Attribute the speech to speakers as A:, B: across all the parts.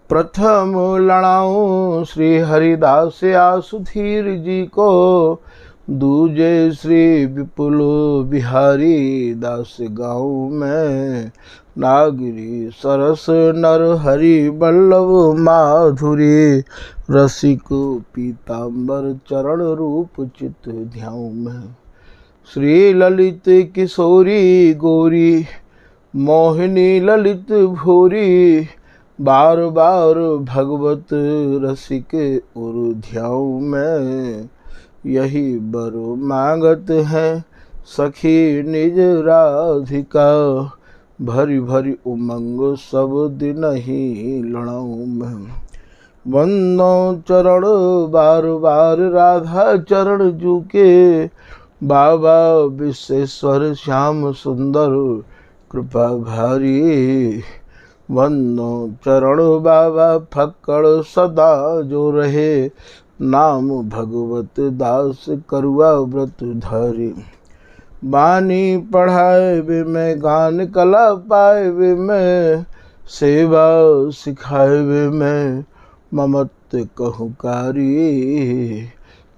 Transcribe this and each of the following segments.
A: प्रथम लड़ाऊं श्री हरिदास आसुधीर जी को, दूजे श्री विपुल बिहारी दास गाँव में। नागरी सरस नर हरि बल्लभ माधुरी, रसिक पीताम्बर चरण रूप चित ध्याऊ में। श्री ललित किशोरी गौरी, मोहिनी ललित भूरी, बार बार भगवत रसिक उर ध्याऊ में। यही बर मांगत है सखी निज राधिका, भरी भरी उमंग सब दिन ही लड़ाऊ में। वंदो चरण बार बार राधा चरण जूके, बाबा विश्वेश्वर श्याम सुंदर कृपा भारी। वंदो चरण बाबा फक्कड़ सदा जो रहे, नाम भगवत दास करुआ व्रत धारी। बानी पढ़ाए वे मैं, गान कला पाए वे मैं, सेवा सिखाए वे मैं, ममत कहूकारी।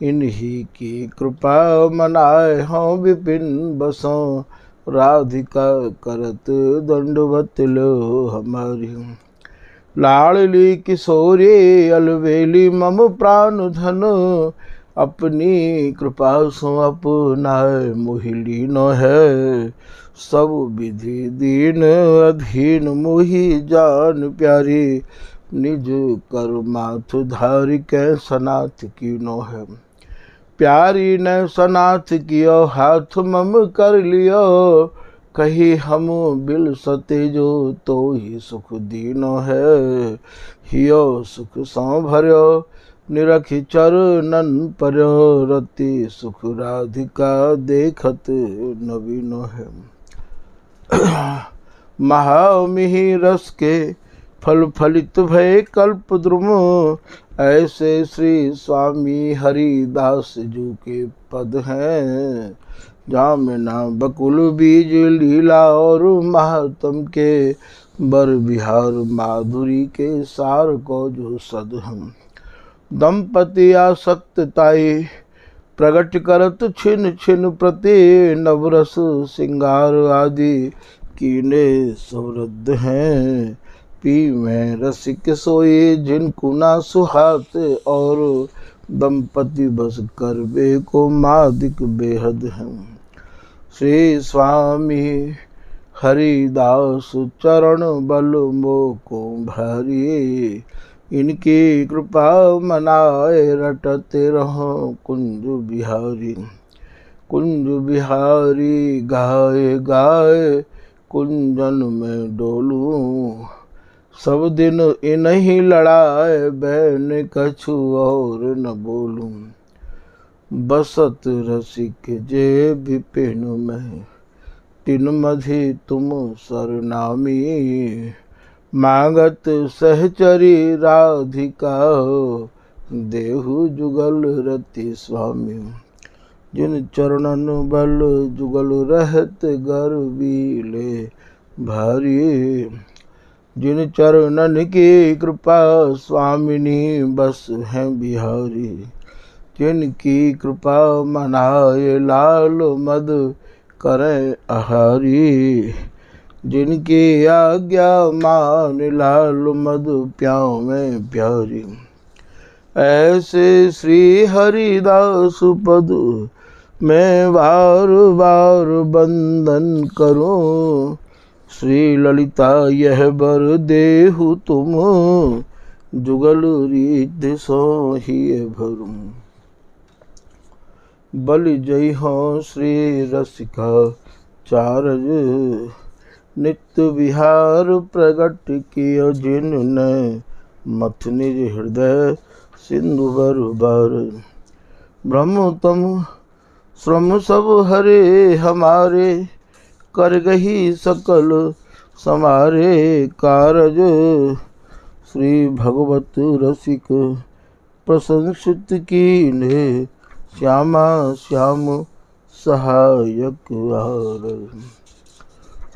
A: इन्हीं की कृपा मनाए हों विपिन बसों, राधिका करत दंडवत लो हमारी। लाडली किशोरी अलवेली मम प्राण धन, अपनी कृपा सो अपनाए मोहिली न है। सब विधि दीन अधीन मोहि जान प्यारी, निज कर माथ धारी कै सनाथ की नो है। प्यारी ने सनाथ कियो हाथ मम कर लियो, कही हम बिल सते जो तो ही सुख दीनो है। हियो सुख सौ भर्यो निरखि चरणन पर्यो, रति सुख राधिका देखत नवीनो है। महामिहि रस के फल फलित भय कल्प द्रुम, ऐसे श्री स्वामी हरिदास जी के पद हैं। जामिना बकुल बीज लीला और महात्म के, बर बिहार माधुरी के सार को जो सद हम। दंपति आसक्तताई प्रगट करत छिन छिन प्रति, नवरस सिंगार आदि कीने सुवृद्ध हैं। पी में रसिक सोए जिनको ना सुहात, और दंपति बस करबे को मादिक बेहद हैं। श्री स्वामी हरिदास चरण बल मोको भारी, इनकी कृपा मनाए रटते रहो कुंज बिहारी। कुंज बिहारी गाए गाए कुंजन में डोलूं, सब दिन इन्हीं लड़ाए बैन कछु और न बोलूं। बसत रसिक जे विपिन में, तिन मधि तुम सरनामी। मांगत सहचरी राधिका, देहु जुगल रति स्वामी। जिन चरणन बल जुगल रहत गर्वीले भारी, जिन चरणन की कृपा स्वामिनी बस हैं बिहारी। जिनकी कृपा मनाए लाल मद करें आहारी, जिनकी आज्ञा मान लाल मद प्याओ में प्यारी। ऐसे श्री हरिदास पद मैं बार बार बंदन करूं, श्री ललिता यह बर देहु तुम, जुगल रीत सो ही भरूं। बलि जय हो श्री रसिका चारज, नित्य विहार प्रगट कियो जिनने, मथ निज हृदय सिंधु बार। ब्रह्म तम श्रम सब हरे हमारे, कर गही सकल समारे कारज। श्री भगवत रसिक प्रशंसित कीन्हे, श्यामा श्याम सहायक आर।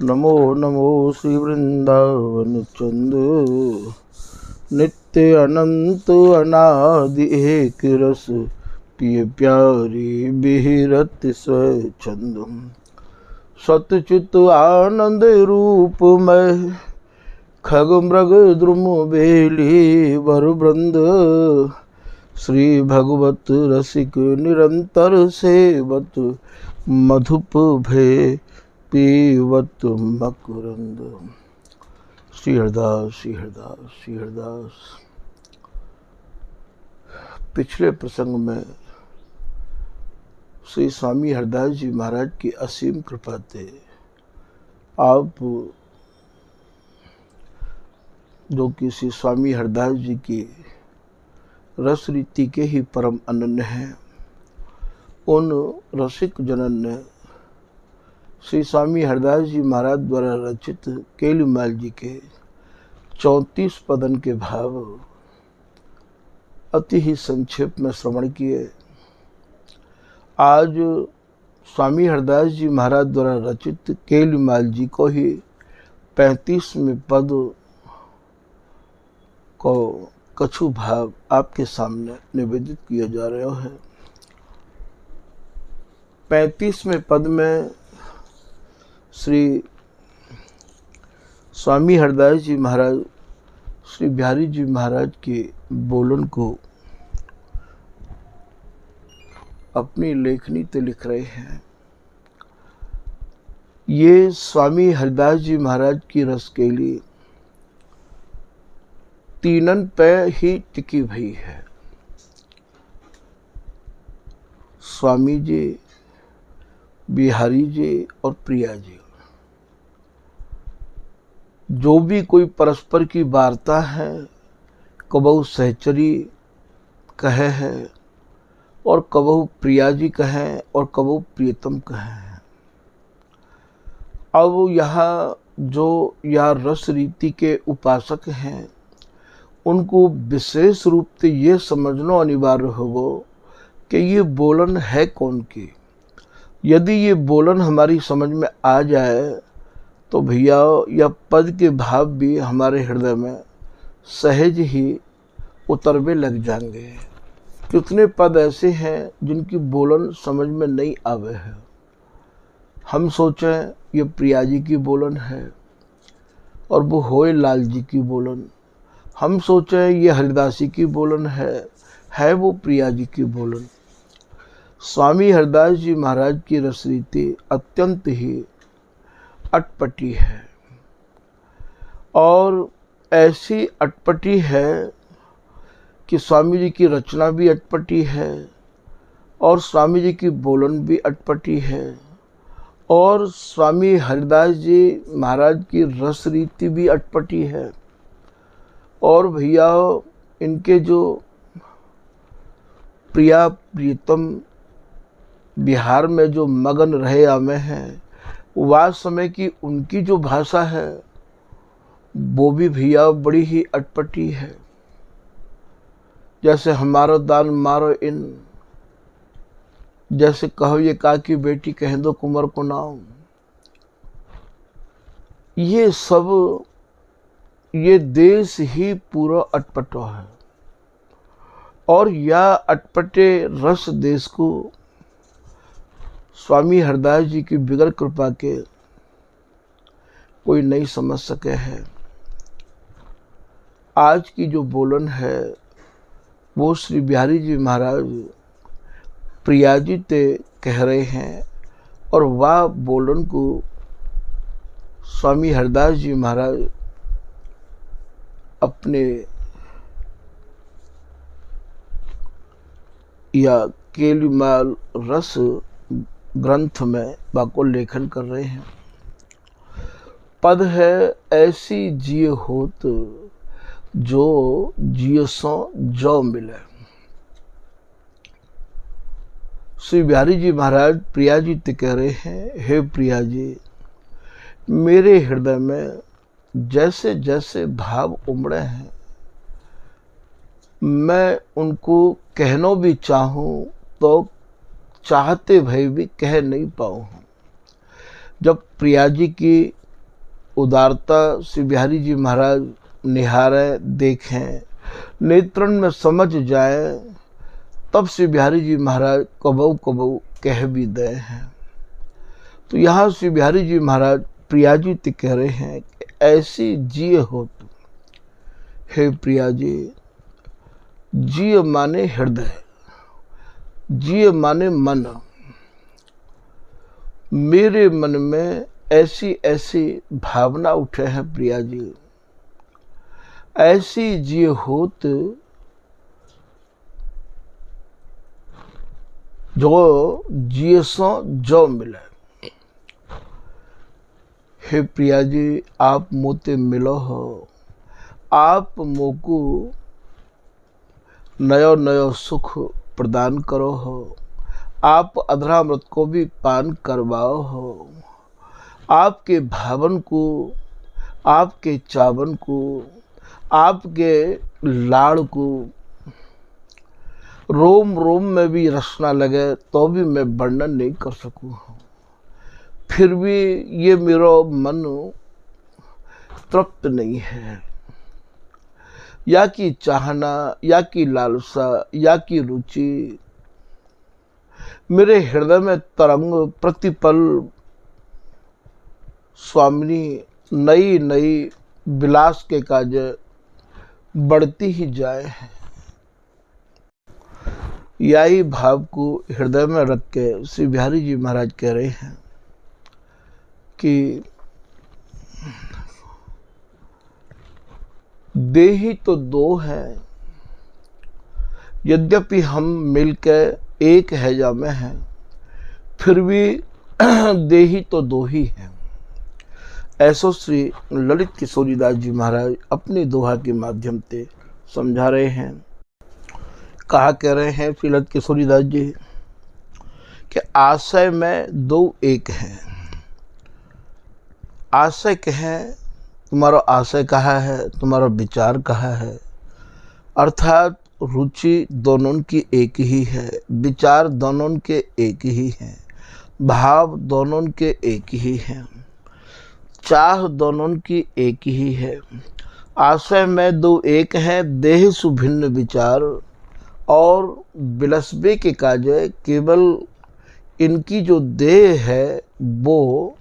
A: नमो नमो श्री वृंदावन चंद, नित्य अनंत अनादि एक रस, पिय प्यारी बिहरत स्वच्छंद। सतचित आनंद रूप में खग मृग द्रुम बेली वर वृंद, श्री भगवत रसिक निरंतर सेवत, मधुप भय पीवत मकरंद। श्री हरदास श्री हरदास श्री हरदास। पिछले प्रसंग में श्री स्वामी हरदास जी महाराज की असीम कृपा थे आप जो कि श्री स्वामी हरदास जी की रस रीति के ही परम अनन्य हैं, उन रसिक जनन ने श्री स्वामी हरदास जी महाराज द्वारा रचित केलीमाल जी के 34 पदन के भाव अति ही संक्षेप में श्रवण किए। आज स्वामी हरदास जी महाराज द्वारा रचित केलीमाल जी को ही 35वें पद को कछु भाव आपके सामने निवेदित किया जा रहा है। 35वें पद में श्री स्वामी हरदास जी महाराज श्री बिहारी जी महाराज के बोलन को अपनी लेखनी ते लिख रहे हैं। ये स्वामी हरदास जी महाराज की रसकेली तीनन पे ही टिकी हुई है। स्वामी जी, बिहारी जी और प्रिया जी, जो भी कोई परस्पर की वार्ता है, कबहू सहचरी कहे है और कबहू प्रिया जी कहें और कबहू प्रियतम कहें। अब यहाँ जो या रस रीति के उपासक हैं, उनको विशेष रूप से ये समझना अनिवार्य होगा कि ये बोलन है कौन की। यदि ये बोलन हमारी समझ में आ जाए तो भैया यह पद के भाव भी हमारे हृदय में सहज ही उतरवे लग जाएंगे। कितने पद ऐसे हैं जिनकी बोलन समझ में नहीं आवे है। हम सोचें ये प्रिया जी की बोलन है और वो होए लाल जी की बोलन। हम सोचें ये हरिदासी की बोलन है वो प्रिया जी की बोलन। स्वामी हरदास जी महाराज की रसरीति अत्यंत ही अटपटी है और ऐसी अटपटी है कि स्वामी जी की रचना भी अटपटी है और स्वामी जी की बोलन भी अटपटी है और स्वामी हरदास जी महाराज की रस रीति भी अटपटी है। और भैया इनके जो प्रिया प्रीतम बिहार में जो मगन रहे आमे हैं, वह समय की उनकी जो भाषा है वो भी भैया बड़ी ही अटपटी है। जैसे हमारो दान मारो इन, जैसे कहो ये का की बेटी कह दो कुंवर को नाम। ये सब ये देश ही पूरा अटपटा है और यह अटपटे रस देश को स्वामी हरदास जी की बिगर कृपा के कोई नहीं समझ सके है। आज की जो बोलन है वो श्री बिहारी जी महाराज प्रिया जी ते कह रहे हैं और वह बोलन को स्वामी हरदास जी महाराज अपने या केलीमाल रस ग्रंथ में बाको लेखन कर रहे हैं। पद है ऐसी जिय होत जो जिय सो जो मिले। श्री बिहारी जी महाराज प्रिया जी ते कह रहे हैं, हे प्रिया जी, मेरे हृदय में जैसे जैसे भाव उमड़े हैं, मैं उनको कहना भी चाहूँ तो चाहते भय भी कह नहीं पाऊँ। जब प्रिया जी की उदारता श्री बिहारी जी महाराज निहारें, देखें, नेत्रन में समझ जाए, तब श्री बिहारी जी महाराज कबऊ कबऊ कह भी दे हैं। तो यहाँ श्री बिहारी जी महाराज प्रिया जी ते कह रहे हैं कि ऐसी जिय हो तुम। हे प्रिया जी, जिय माने हृदय, जिय माने मन। मेरे मन में ऐसी ऐसी भावना उठे हैं प्रिया जी, ऐसी जिय होत जो जिय सो जो मिले। हे प्रिया जी, आप मोते मिलो हो, आप मोको नयो नयो सुख प्रदान करो हो, आप अधरामृत को भी पान करवाओ हो। आपके भावन को, आपके चावन को, आपके लाड़ को रोम रोम में भी रसना लगे तो भी मैं वर्णन नहीं कर सकूं। फिर भी ये मेरा मन तृप्त नहीं है। या की चाहना, या की लालसा, या की रुचि मेरे हृदय में तरंग प्रतिपल स्वामिनी नई नई विलास के काज बढ़ती ही जाए है। यही भाव को हृदय में रख के श्री बिहारी जी महाराज कह रहे हैं कि देही तो दो हैं, यद्यपि हम मिलकर एक हैजा में हैं, फिर भी देही तो दो ही हैं। ऐसो श्री ललित किशोरीदास जी महाराज अपनी दोहा के माध्यम से समझा रहे हैं। कहा कह रहे हैं श्री ललित किशोरीदास जी कि आशय में दो एक हैं। आशय कहें, तुम्हारा आशय कहाँ है, तुम्हारा विचार कहाँ है, अर्थात रुचि दोनों की एक ही है, विचार दोनों के एक ही हैं, भाव दोनों के एक ही हैं, चाह दोनों की एक ही है। आशय में दो एक हैं, देह सुभिन्न विचार, और बिलसबे के काजे केवल इनकी जो देह है वो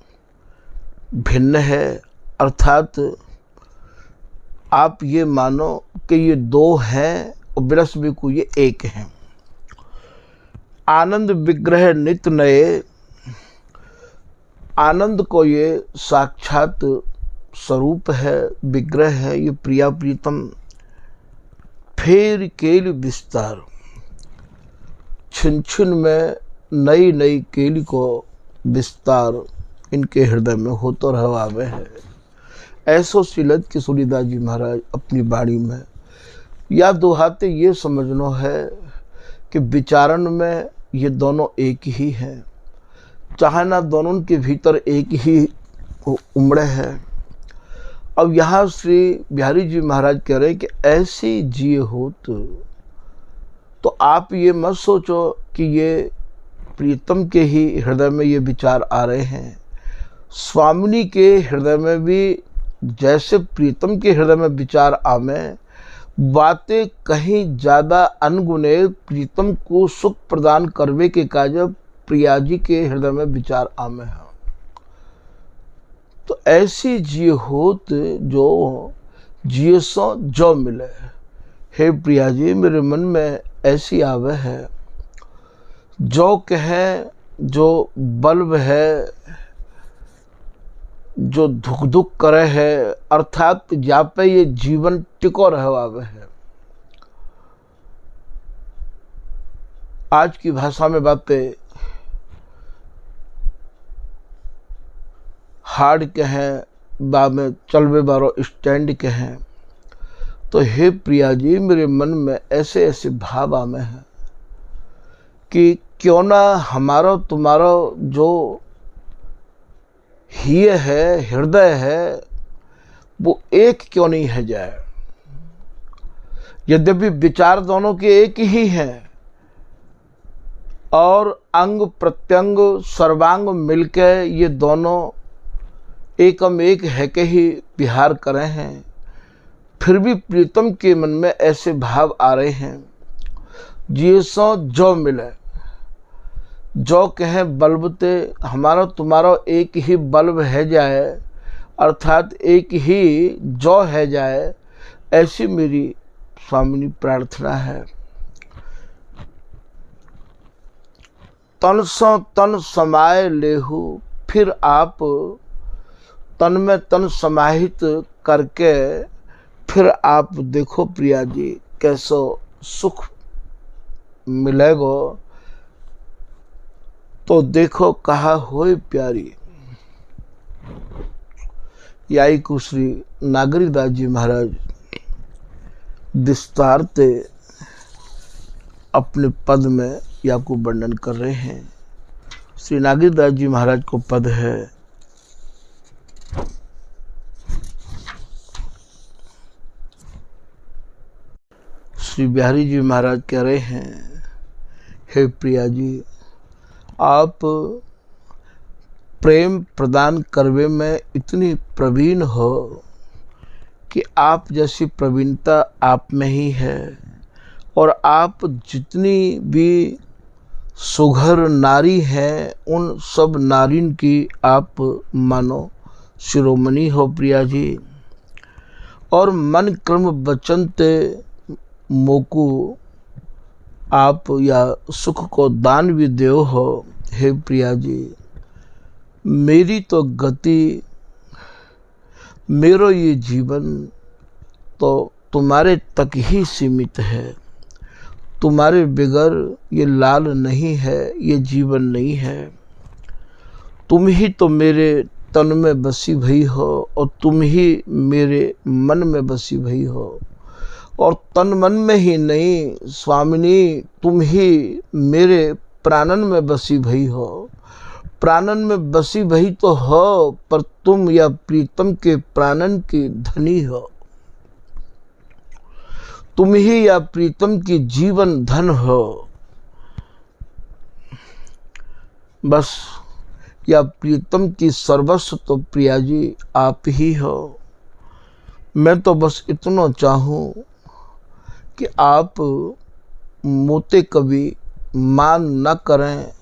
A: भिन्न है। अर्थात आप ये मानो कि ये दो हैं और बिलसबे को ये एक हैं। आनंद विग्रह नित्य नए, आनंद को ये साक्षात स्वरूप है, विग्रह है, ये प्रिया प्रीतम। फेर केल विस्तार, छिन छिन में नई नई केली को विस्तार इनके हृदय में होता रहवावे है। ऐसो श्री ललित किशोरीदास जी महाराज अपनी बाणी में या दोहाते ये समझना है कि विचारण में ये दोनों एक ही हैं, चाहना दोनों के भीतर एक ही उमड़े है। अब यहाँ श्री बिहारी जी महाराज कह रहे हैं कि ऐसी जिय होत, तो आप ये मत सोचो कि ये प्रीतम के ही हृदय में ये विचार आ रहे हैं। स्वामिनी के हृदय में भी जैसे प्रीतम के हृदय में विचार आवे, बातें कहीं ज़्यादा अनगुने प्रीतम को सुख प्रदान करवे के काज प्रिया जी के हृदय में विचार आवे हैं। तो ऐसी जिय होत जो जिय सो जो मिले। हे प्रिया जी, मेरे मन में ऐसी आवे है, जो कहे जो बल्ब है, जो धुक धुक करे है, अर्थात जा पे ये जीवन टिको रहवावे है। आज की भाषा में बातें हार्ड के हैं, बा में चलवे बारो स्टैंड के हैं। तो हे प्रिया जी, मेरे मन में ऐसे ऐसे भाव आमे हैं कि क्यों ना हमारा तुम्हारा जो हिय है, हृदय है, वो एक क्यों नहीं है जाए। यद्यपि विचार दोनों के एक ही हैं और अंग प्रत्यंग सर्वांग मिलकर ये दोनों एकम एक है के ही विहार करे हैं, फिर भी प्रीतम के मन में ऐसे भाव आ रहे हैं, जिए सो जो मिले, जो कहे बल्बते हमारा तुम्हारा एक ही बल्ब है जाए, अर्थात एक ही जो है जाए, ऐसी मेरी स्वामिनी प्रार्थना है। तन सो तन समाये लेहु, फिर आप तन में तन समाहित करके फिर आप देखो प्रिया जी कैसो सुख मिलेगो। तो देखो कहा होए प्यारी। याई को श्री नागरीदास जी महाराज विस्तारते अपने पद में या को वर्णन कर रहे हैं। श्री नागरीदास जी महाराज को पद है, श्री बिहारी जी महाराज कह रहे हैं, हे प्रिया जी, आप प्रेम प्रदान करवे में इतनी प्रवीण हो कि आप जैसी प्रवीणता आप में ही है, और आप जितनी भी सुघर नारी हैं उन सब नारिन की आप मानो शिरोमणि हो प्रिया जी। और मन कर्म वचन ते मोकू आप या सुख को दान भी देव हो। हे प्रिया जी, मेरी तो गति, मेरो ये जीवन तो तुम्हारे तक ही सीमित है। तुम्हारे बगैर ये लाल नहीं है, ये जीवन नहीं है। तुम ही तो मेरे तन में बसी भई हो, और तुम ही मेरे मन में बसी भई हो। और तन मन में ही नहीं स्वामिनी, तुम ही मेरे प्राणन में बसी भई हो। प्राणन में बसी भई तो हो, पर तुम या प्रीतम के प्राणन की धनी हो। तुम ही या प्रीतम की जीवन धन हो। बस या प्रीतम की सर्वस्व तो प्रिया जी आप ही हो। मैं तो बस इतना चाहूं कि आप मोते कभी मान न करें,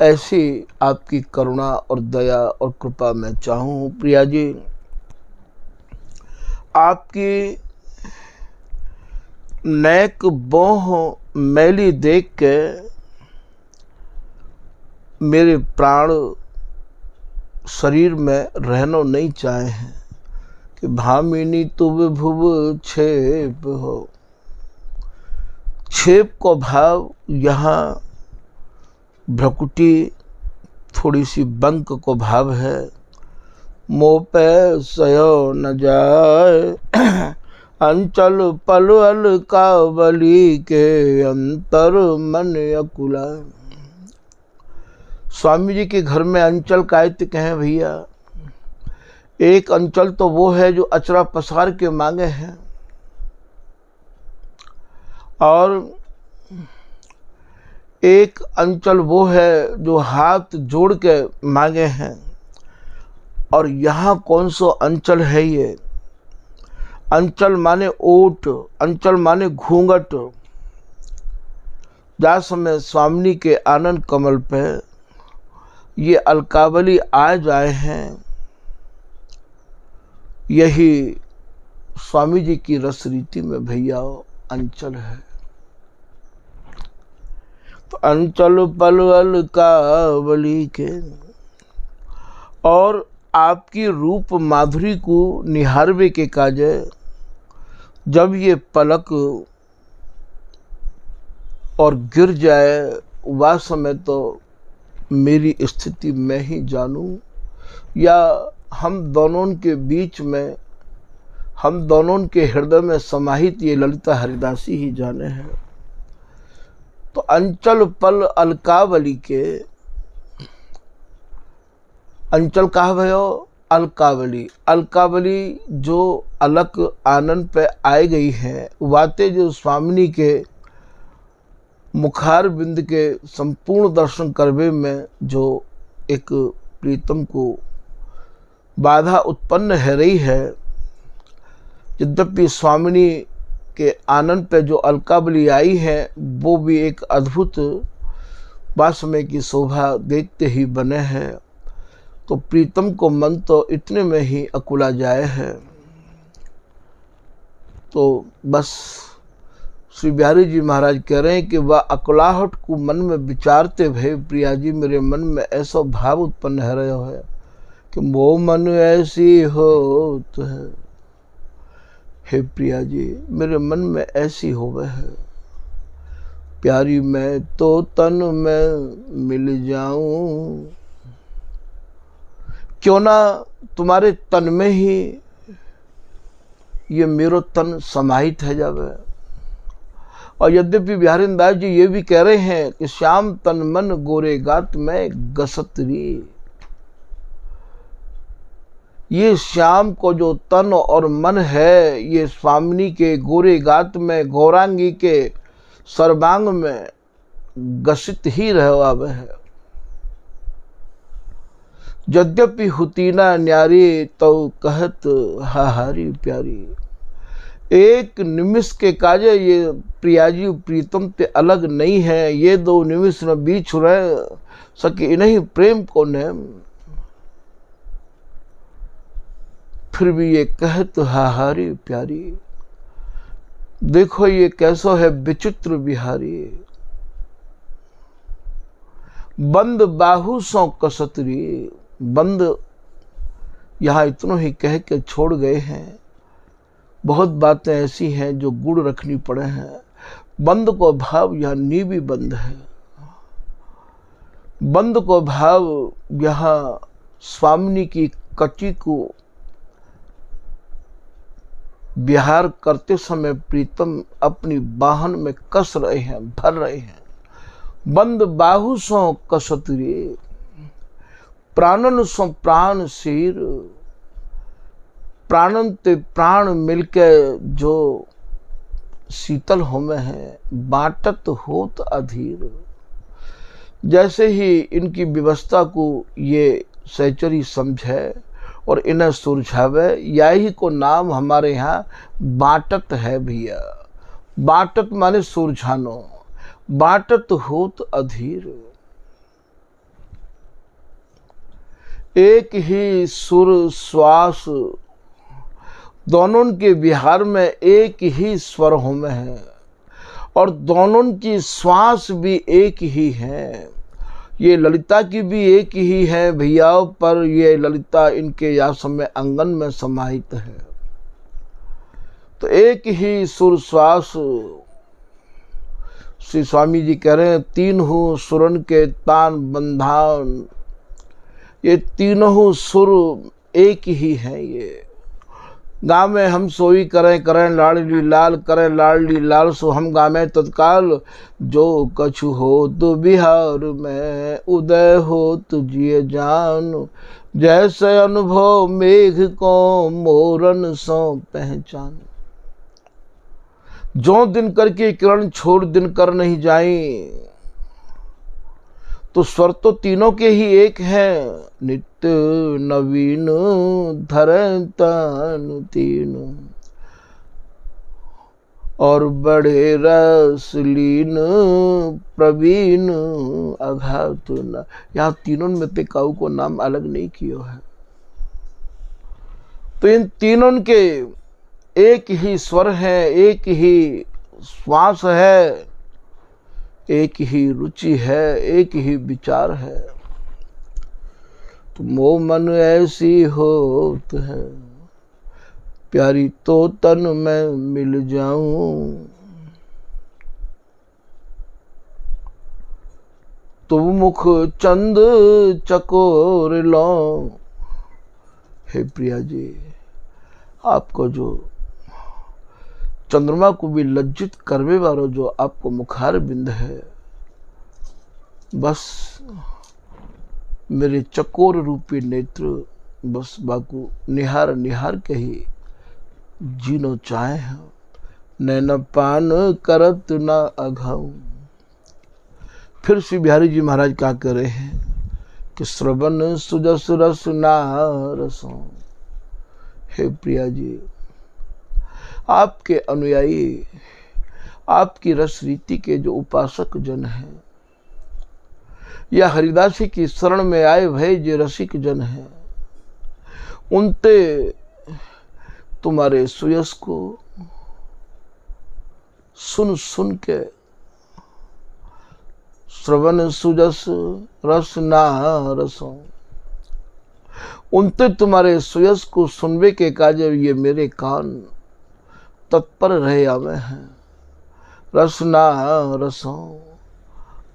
A: ऐसी आपकी करुणा और दया और कृपा मैं चाहूं प्रिया जी। आपकी नेक बोह मैली देख के मेरे प्राण शरीर में रहना नहीं चाहे हैं कि भामिनी तुम भुव छेप हो। छेप को भाव यहाँ भ्रकुटी थोड़ी सी बंक को भाव है। मोह पे सयो न जाए, अंचल पलवल कावली के अंतर मन अकुला। स्वामी जी के घर में अंचल कायत कहें भैया। एक अंचल तो वो है जो अचरा पसार के मांगे हैं, और एक अंचल वो है जो हाथ जोड़ के मांगे हैं। और यहाँ कौन सा अंचल है ये? अंचल माने ओट, अंचल माने घूंघट। जा समय स्वामिनी के आनंद कमल पे ये अलकावली आ जाए हैं, यही स्वामी जी की रस रीति में भैया अंचल है। तो अंचल पलवल कावली के, और आपकी रूप माधुरी को निहारवे के काजे जब ये पलक और गिर जाए, वह समय तो मेरी स्थिति मैं ही जानूं, या हम दोनों के बीच में, हम दोनों के हृदय में समाहित ये ललिता हरिदासी ही जाने हैं। तो अंचल पल अलकावली के, अंचल कहा भयो अलकावली। अलकावली जो अलक आनंद पे आए गई है, वाते जो स्वामिनी के मुखार बिंद के संपूर्ण दर्शन करवे में जो एक प्रीतम को बाधा उत्पन्न है रही है, यद्यपि स्वामिनी के आनंद पे जो अलकावली आई है वो भी एक अद्भुत वासमय की शोभा देखते ही बने हैं, तो प्रीतम को मन तो इतने में ही अकुला जाए है। तो बस श्री बिहारी जी महाराज कह रहे हैं कि वह अकुलाहट को मन में विचारते भय प्रिया जी मेरे मन में ऐसा भाव उत्पन्न हो रहा है कि मोह मन ऐसी होत है। हे प्रिया जी मेरे मन में ऐसी होवे है, प्यारी मैं तो तन में मिल जाऊं, क्यों ना तुम्हारे तन में ही ये मेरो तन समाहित है जावे। और यद्यपि बिहारी दास जी ये भी कह रहे हैं कि श्याम तन मन गोरे गात में गसतरी, ये श्याम को जो तन और मन है ये स्वामिनी के गोरे गात में गौरांगी के सर्वांग में गसित ही रहा है। यद्यपि हुतीना न्यारी तो कहत हाहारी प्यारी, एक निमिष के काजे ये प्रियाजी प्रीतम ते अलग नहीं है, ये दो निमिष न बीच रह सके इन्हीं प्रेम को ने, फिर भी ये कहत हाहारी प्यारी। देखो ये कैसो है विचित्र बिहारी, बंद बाहु सो कसतरी। बंद यहाँ इतनों ही कह के छोड़ गए हैं, बहुत बातें ऐसी हैं जो गुड़ रखनी पड़े हैं। बंद को भाव यहाँ नीवी बंद है, बंद को भाव यहाँ स्वामिनी की कटी को विहार करते समय प्रीतम अपनी बाहन में कस रहे हैं, भर रहे हैं। बंद बाहु सो कसतरी, प्राणन सो प्राण शीर। प्राणन ते प्राण मिलके जो शीतल होमे हैं, बाटत होत अधीर। जैसे ही इनकी व्यवस्था को ये सहचरी समझे और इन्हें सुलझावे, यही को नाम हमारे यहाँ बाटत है भैया। बाटत माने सुलझानो, बाटत होत अधीर। एक ही सुर श्वास, दोनों के विहार में एक ही स्वर होमे है और दोनों की श्वास भी एक ही है। ये ललिता की भी एक ही है भैया, पर ये ललिता इनके यासम में अंगन में समाहित है। तो एक ही सुर श्वास, श्री स्वामी जी कह रहे हैं तीनों सुरन के तान बंधान, ये तीनों सुर एक ही हैं। ये गाँव में हम सोई करें करें लाडली लाल, करें लाडली लाल सो हम गावे तत्काल। जो कछु हो तो बिहार में उदय हो तुझिए जान, जैसे अनुभव मेघ को मोरन सो पहचान। जो दिनकर की किरण छोड़ दिनकर नहीं जाए, तो स्वर तो तीनों के ही एक है। नित्य नवीन धरन तन तीन, और बड़े रसलीन प्रवीण अघात न। यहाँ तीनों में ते काऊ को नाम अलग नहीं किया है। तो इन तीनों के एक ही स्वर है, एक ही श्वास है, एक ही रुचि है, एक ही विचार है। तो मोह मन ऐसी होत है, प्यारी तो तन में मिल जाऊं। तो मुख चंद चकोर लो। हे प्रिया जी, आपको जो चंद्रमा को भी लज्जित करने वाला जो आपको मुखार बिंद है, बस मेरे चकोर रूपी नेत्र बस बाकू निहार निहार के ही जीनो चाहे हैं। नैन पान करत ना अघाऊं। फिर श्री बिहारी जी महाराज क्या कर रहे हैं कि श्रवण सुजस रस ना रसों। हे प्रिया जी, आपके अनुयायी, आपकी रस रीति के जो उपासक जन हैं, या हरिदासी की शरण में आए भय जो रसिक जन हैं, उनते तुम्हारे सुयस को सुन सुन के श्रवण सुजस रस ना रसों, उनते तुम्हारे सुयस को सुनवे के काज ये मेरे कान तत्पर रहे आवे हैं। रसना रसों,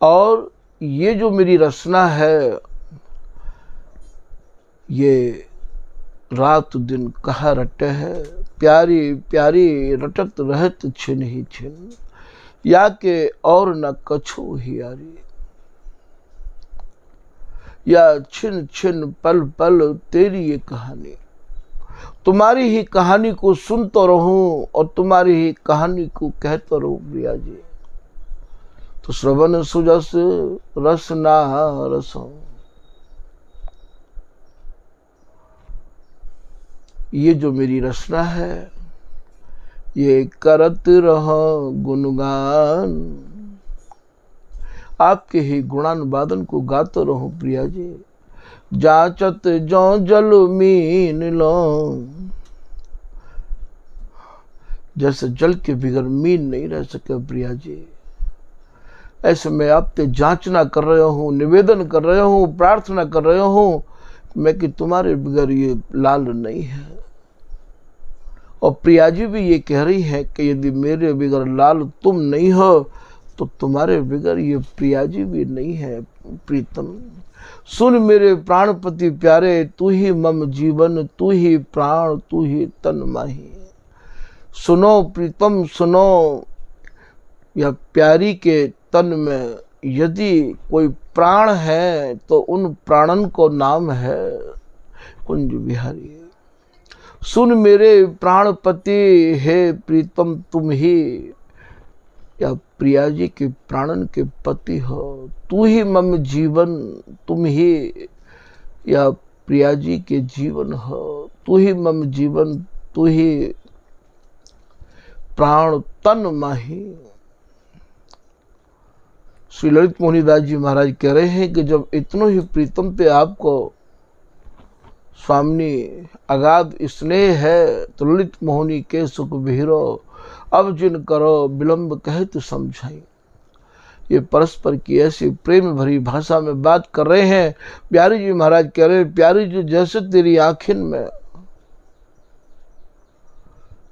A: और ये जो मेरी रचना है, ये रात दिन कहा रटे है, प्यारी प्यारी रटत रहत छिन ही छिन, या के और न कछु ही यारी। या छिन छिन पल पल तेरी ये कहानी, तुम्हारी ही कहानी को सुनता रहूं और तुम्हारी ही कहानी को कहता रहूं प्रिया जी। तो श्रवण सुजस रस ना रसों, ये जो मेरी रचना है, ये करत रहो गुणगान, आपके ही गुणान वादन को गाते रहो प्रिया जी। जाचत जो जल मीन लो, जैसे जल के बिगर मीन नहीं रह सके प्रिया जी, ऐसे मैं आपसे जांचना कर रहा हूँ, निवेदन कर रहा हूँ, प्रार्थना कर रहा हूँ मैं कि तुम्हारे बिगर ये लाल नहीं है। और प्रिया जी भी ये कह रही है कि यदि मेरे बिगर लाल तुम नहीं हो तो तुम्हारे बिगर ये प्रिया जी भी नहीं है प्रीतम। सुन मेरे प्राणपति प्यारे, तू ही मम जीवन, तू ही प्राण, तू ही तन माही। सुनो प्रीतम सुनो, या प्यारी के तन में यदि कोई प्राण है तो उन प्राणन को नाम है कुंज बिहारी। सुन मेरे प्राणपति हे प्रीतम तुम ही, या प्रिया जी के प्राणन के पति हो, तू ही मम जीवन, तुम ही या प्रिया जी के जीवन हो, तू ही मम जीवन, तू ही प्राण तन माही। श्री ललित मोहनीदास जी महाराज कह रहे हैं कि जब इतनो ही प्रीतम पे आपको स्वामी अगाध स्नेह है तो ललित मोहनी के सुख बिहरो, अब जिन करो विलंब कहे तो समझाई। ये परस्पर की ऐसी प्रेम भरी भाषा में बात कर रहे हैं। प्यारी जी महाराज कह रहे हैं, प्यारी जी जैसे तेरी आँखिन में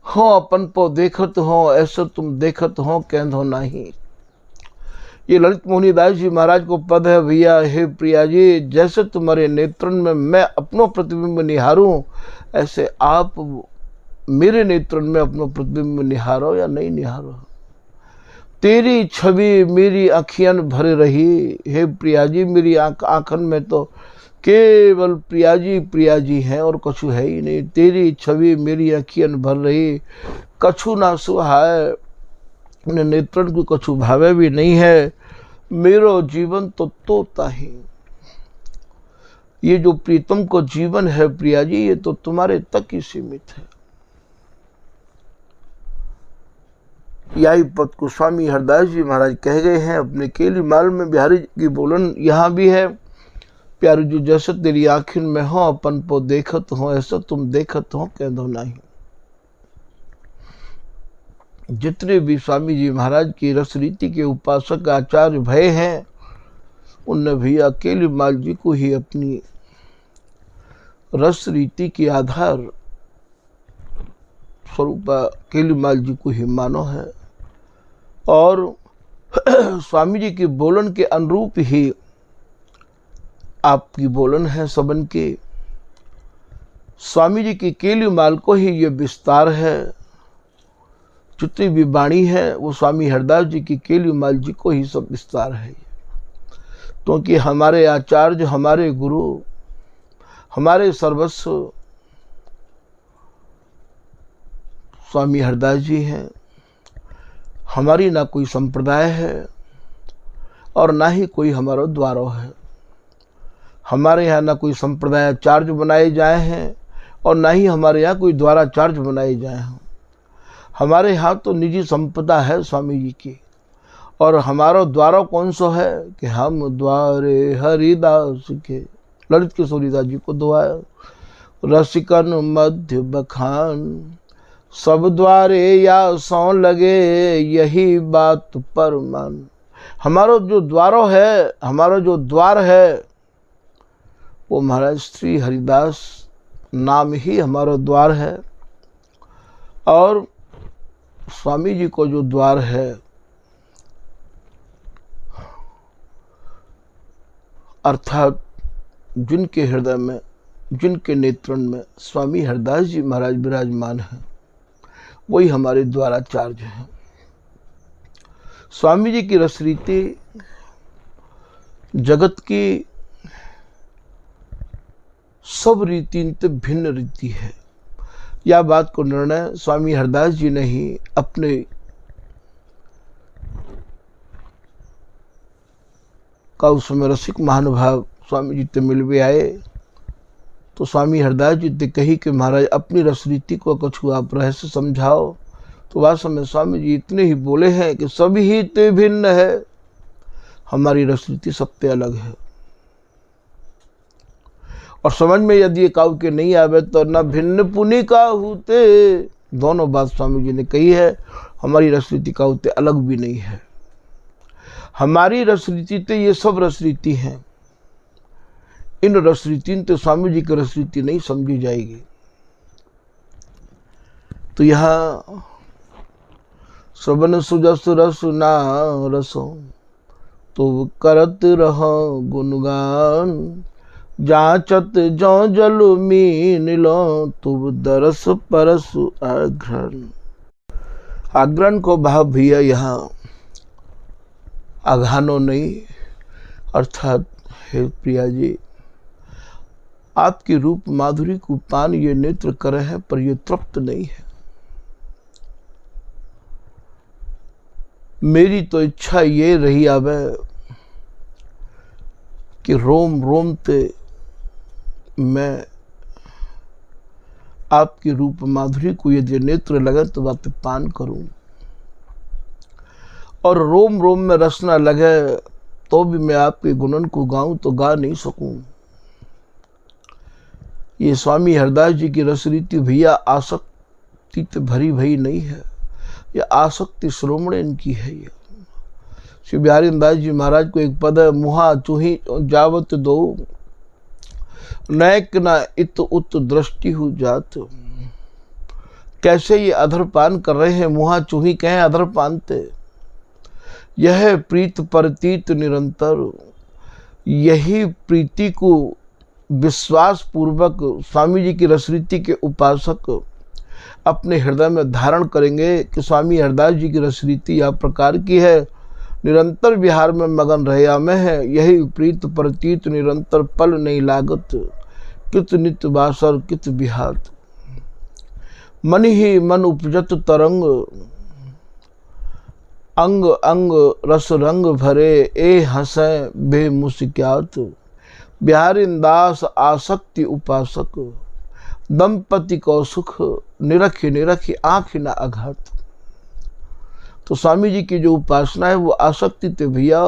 A: हो अपन को देखत हो, ऐसे तुम देखत हो कहंधो नहीं। ये ललित मोहनीदास जी महाराज को पद है भैया, हे प्रिया जी जैसे तुम्हारे नेत्रन में मैं अपनो प्रतिबिंब निहारूं, ऐसे आप मेरे नेत्रन में अपनो प्रतिबिंब निहारो या नहीं निहारो। तेरी छवि मेरी अखियन भर रही, हे प्रिया जी मेरी आंखन में तो केवल प्रिया जी हैं और कछु है ही नहीं। तेरी छवि मेरी अखियन भर रही, कछु ना सुहाए, उन्हें नेत्रन को कछु भावे भी नहीं है। मेरो जीवन तो तोता ही, ये जो प्रीतम को जीवन है प्रिया जी, ये तो तुम्हारे तक ही सीमित है। यही पद को स्वामी हरदास जी महाराज कह गए हैं अपने केली माल में। बिहारी की बोलन यहाँ भी है, प्यारी जो जैसे तेरी आँखिन में हो अपन को देखत हो, ऐसा तुम देखत हो कह दो नहीं। जितने भी स्वामी जी महाराज की रस रीति के उपासक आचार्य भय हैं, उनने भी अकेली माल जी को ही अपनी रस रीति के आधार स्वरूप अकेली माल जी को ही मानो है। और स्वामी जी की बोलन के अनुरूप ही आपकी बोलन है सबन की। स्वामी जी की केली माल को ही ये विस्तार है। जितनी भी वाणी है वो स्वामी हरदास जी की केली माल जी को ही सब विस्तार है। क्योंकि हमारे आचार्य, हमारे गुरु, हमारे सर्वस्व स्वामी हरदास जी हैं। हमारी ना कोई संप्रदाय है और ना ही कोई हमारा द्वारो है। हमारे यहाँ ना कोई संप्रदायाचार्य बनाए जाए हैं और ना ही हमारे यहाँ कोई द्वाराचार्य बनाए जाए हैं। हमारे यहाँ तो निजी संपदा है स्वामी जी की, और हमारा द्वारा कौन सा है कि हम द्वारे हरिदास के। ललित किशोरीदास जी को दुआ है, रसिकन मध्य बखान, सब द्वारे या सौ लगे यही बात पर मन। हमारा जो द्वारो है, हमारा जो द्वार है, वो महाराज श्री हरिदास नाम ही हमारा द्वार है। और स्वामी जी को जो द्वार है, अर्थात जिनके हृदय में, जिनके नेत्रण में स्वामी हरदास जी महाराज विराजमान हैं, वही हमारे द्वाराचार्य हैं। स्वामी जी की रस रीति जगत की सब रीति से भिन्न रीति है। यह बात को निर्णय स्वामी हरदास जी ने ही अपने का उस समय रसिक महानुभाव स्वामी जी ते मिलवे आए, तो स्वामी हरदास जी ते कही कि महाराज अपनी रस रीति को कछु आप रहस्य समझाओ। तो वास्तव में स्वामी जी इतने ही बोले हैं कि सभी ही ते भिन्न है, हमारी रस रीति सबसे अलग है। और समझ में यदि ये काउ के नहीं आवे तो न भिन्न पुनि का होते, दोनों बात स्वामी जी ने कही है। हमारी रस रीति का होते अलग भी नहीं है। हमारी रस रीति तो ये सब रस रीति हैं, इन रस रीति तो स्वामी जी की रस रीति नहीं समझी जाएगी। तो यहाँ श्रवण सुजस रस ना रसो तो करत रहो गुणगान, जाचत जो जल मीन लो तुब दरस परस आग्रहण। आग्रहण को भाव भैया यहाँ आघानो नहीं, अर्थात हे प्रिया जी, आपकी रूप माधुरी को पान ये नेत्र करे हैं, पर ये तृप्त नहीं है। मेरी तो इच्छा ये रही आवे कि रोम रोम ते मैं आपकी रूप माधुरी को यदि नेत्र लगे तो बात पान करूं, और रोम रोम में रस न लगे तो भी मैं आपके गुणन को गाऊं तो गा नहीं सकूं। ये स्वामी हरदास जी की रस रीति भैया आसक्ति से भरी भई नहीं है, ये आसक्ति श्रोमण इनकी है। ये श्री बिहारी दास जी महाराज को एक पद है, मुहा चूही जावत दो नैक न इत उत दृष्टि हो जात। कैसे ये अधरपान कर रहे हैं, मुहा चूही कहें अधरपानते। यह प्रीत परतीत निरंतर, यही प्रीति को विश्वास पूर्वक स्वामी जी की रसरीति के उपासक अपने हृदय में धारण करेंगे कि स्वामी हरदास जी की रसरीति या प्रकार की है, निरंतर विहार में मगन रहया में है। यही प्रीत प्रतीत निरंतर पल नहीं लागत, कित नित बासर कित बिहात। मन ही मन उपजत तरंग, अंग अंग रस रंग भरे ए हंसे बेमुस्क्यात। बिहारी दास आसक्ति उपासक, दंपति को सुख निरखी निरखी आँख न आघात। तो स्वामी जी की जो उपासना है वो आसक्ति तो भैया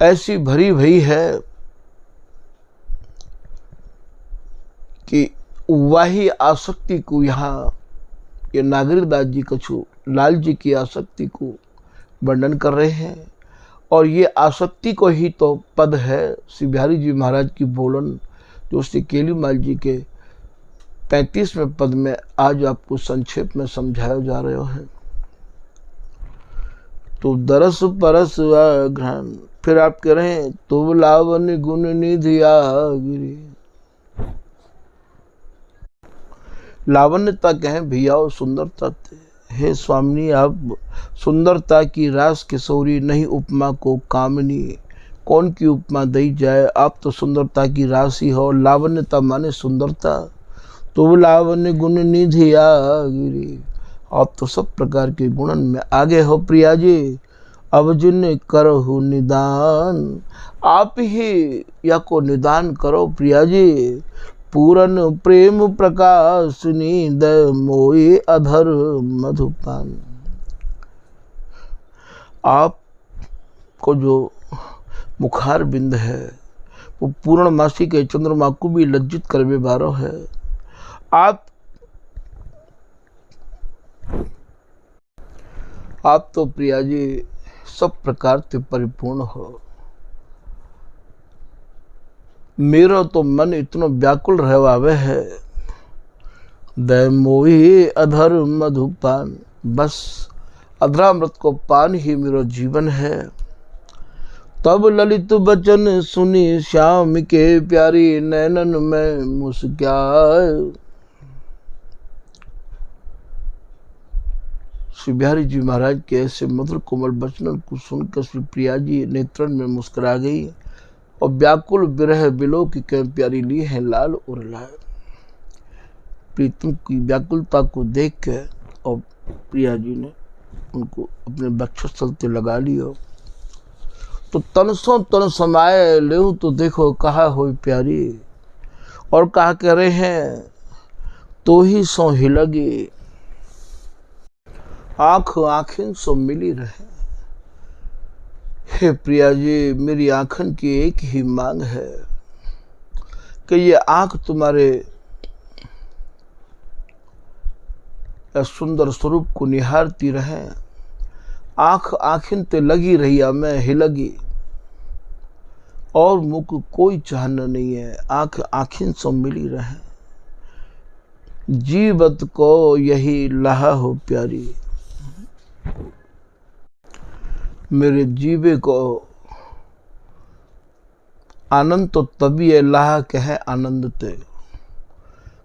A: ऐसी भरी भई है कि वही आसक्ति को यहाँ ये नागरिकदास जी कछु लाल जी की आसक्ति को वर्णन कर रहे हैं। और ये आसक्ति को ही तो पद है श्री बिहारी जी महाराज की बोलन, जो श्री केलीमाल जी के 35वें पद में आज आपको संक्षेप में समझाया जा रहा है। तो दरस परस आग्रहण, फिर आप कह रहे हैं तो लावण्य गुण निधि गिरी। लावण्यता कहें भैया और सुंदरता थे। हे स्वामी आप सुंदरता की रास किशोरी, नहीं उपमा को कामनी। कौन की उपमा दी जाए, आप तो सुंदरता की राशि हो। लावण्यता माने सुंदरता, तो लावण्य गुण निधि गिरी। आप तो सब प्रकार के गुणन में आगे हो प्रिया जी। अब जिन करो निदान, आप ही या को निदान करो प्रिया जी। पूरन प्रेम प्रकाशिनी दय मोए अधर मधुपान। आपको जो मुखार बिंद है वो पूर्णमासी के चंद्रमा को भी लज्जित करवे बारो है। आप तो प्रिया जी सब प्रकार से परिपूर्ण हो। मेरा तो मन इतना व्याकुल रहवावे है। दय मोही अधर मधुपान, बस अधरामृत को पान ही मेरा जीवन है। तब ललित बचन सुनी श्याम के प्यारी नैनन में मुस्कान। श्री बिहारी जी महाराज के ऐसे मधुर कोमल वचनों को सुनकर श्री प्रिया जी नेत्रन में मुस्कुरा गई और व्याकुल विरह बिलो की कै प्यारी ली है लाल और लाल। प्रीतम की व्याकुलता को देख के और प्रिया जी ने उनको अपने वक्षस्थल से लगा लिया। तो तन सो तन समाये ले तो देखो कहा हो प्यारी, और कहा कह रहे हैं तो ही सो ही लगी, आंख आंखें सो मिली रहे। हे प्रिया जी, मेरी आंखन की एक ही मांग है कि ये आंख तुम्हारे सुंदर स्वरूप को निहारती रहे। आंख आंखिन ते लगी रही मैं ही लगी, और मुख कोई चाहना नहीं है। आंख आंखिन सो मिली रहे, जीवत को यही लहा हो प्यारी। मेरे जीवे को आनंद तो तभी है, लाह कहे आनंद ते।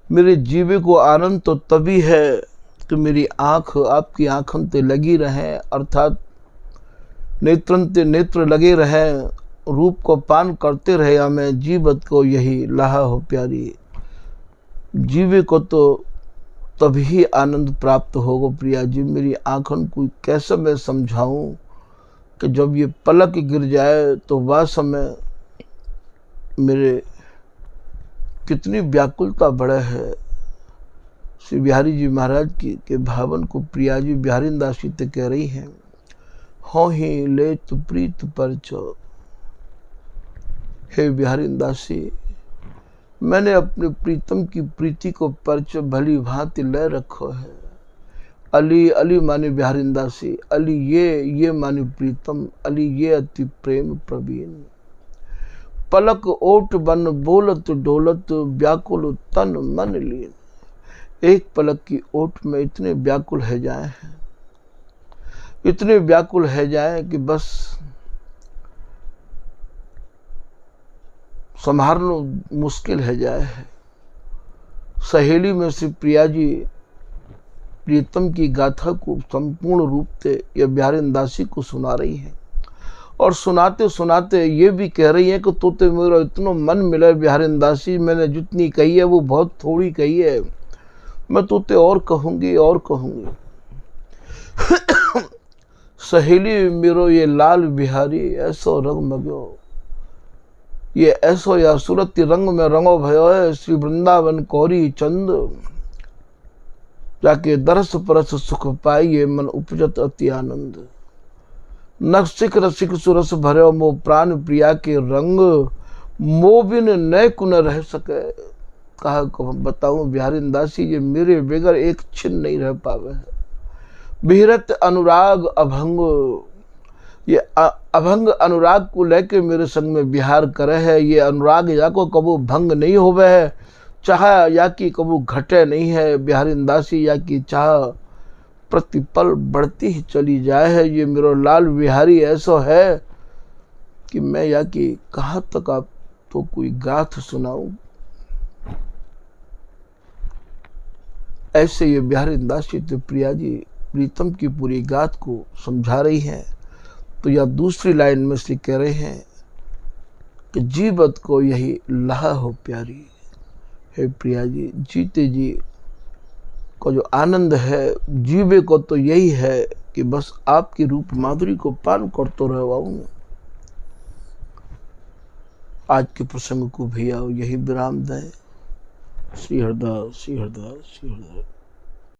A: मेरे जीवे को आनंद तो तभी है कि मेरी आंख आपकी आंखन ते लगी रहे, अर्थात नेत्रन ते नेत्र लगे रहे, रूप को पान करते रहे। हमें जीवत को यही लाह हो प्यारी। जीवे को तो तभी आनंद प्राप्त होगा प्रिया जी। मेरी आंखन को कैसे मैं समझाऊं कि जब ये पलक गिर जाए तो वह समय मेरे कितनी व्याकुलता बढ़े है। श्री बिहारी जी महाराज की के भावन को प्रिया जी बिहारी दासी ते कह रही हैं, हो ही ले तु प्रीत परचो। हे बिहारी दासी, मैंने अपने प्रीतम की प्रीति को परच भली भांति ले रखो है। अली अली माने बिहारी दासी, अली ये माने प्रीतम, अली ये अति प्रेम प्रवीण। पलक ओट बन बोलत डोलत व्याकुल तन मन लीन। एक पलक की ओट में इतने व्याकुल है जाए हैं, इतने व्याकुल है जाए कि बस संभालना मुश्किल है जाए है। सहेली में श्री प्रिया जी प्रीतम की गाथा को संपूर्ण रूप से यह बिहारी दासी को सुना रही है, और सुनाते सुनाते ये भी कह रही है कि तो मेरा इतना मन मिला बिहारी दासी, मैंने जितनी कही है वो बहुत थोड़ी कही है, मैं तोते और कहूंगी और कहूंगी। सहेली मेरो ये लाल बिहारी ऐसो रंग मगो, ये ऐसो या सूरती रंग में रंगो भयो है। श्री वृंदावन कौरी चंद जाके दरस परस सुख पाइये, मन उपजत अति आनंद। नक्सिक रसिक सुरस भरे मो प्राण प्रिया के रंग, मोबिन न कुन रह सके। कहा को बताऊं बिहारी दासी, ये मेरे बगैर एक छिन नहीं रह पावे है। बिहरत अनुराग अभंग, ये अभंग अनुराग को लेके मेरे संग में बिहार करे है। ये अनुराग या को कबू भंग नहीं होवे है, चाह या की कबू घटे नहीं है। बिहारी दासी या की चाह प्रतिपल बढ़ती ही चली जाए है। ये मेरो लाल बिहारी ऐसा है कि मैं या की कहाँ तक आप तो कोई गाथ सुनाऊं। ऐसे ये बिहारी दासी तो प्रिया जी प्रीतम की पूरी गाथ को समझा रही हैं। तो यह दूसरी लाइन में से कह रहे हैं कि जीवत को यही लाह हो प्यारी। हे प्रिया जी, जीते जी को जो आनंद है, जीवे को तो यही है कि बस आपकी रूप माधुरी को पान करते रहवाऊं। आज के प्रसंग को भैया यही विराम दें। श्री हरदास, श्री हरदास, श्री हरदास।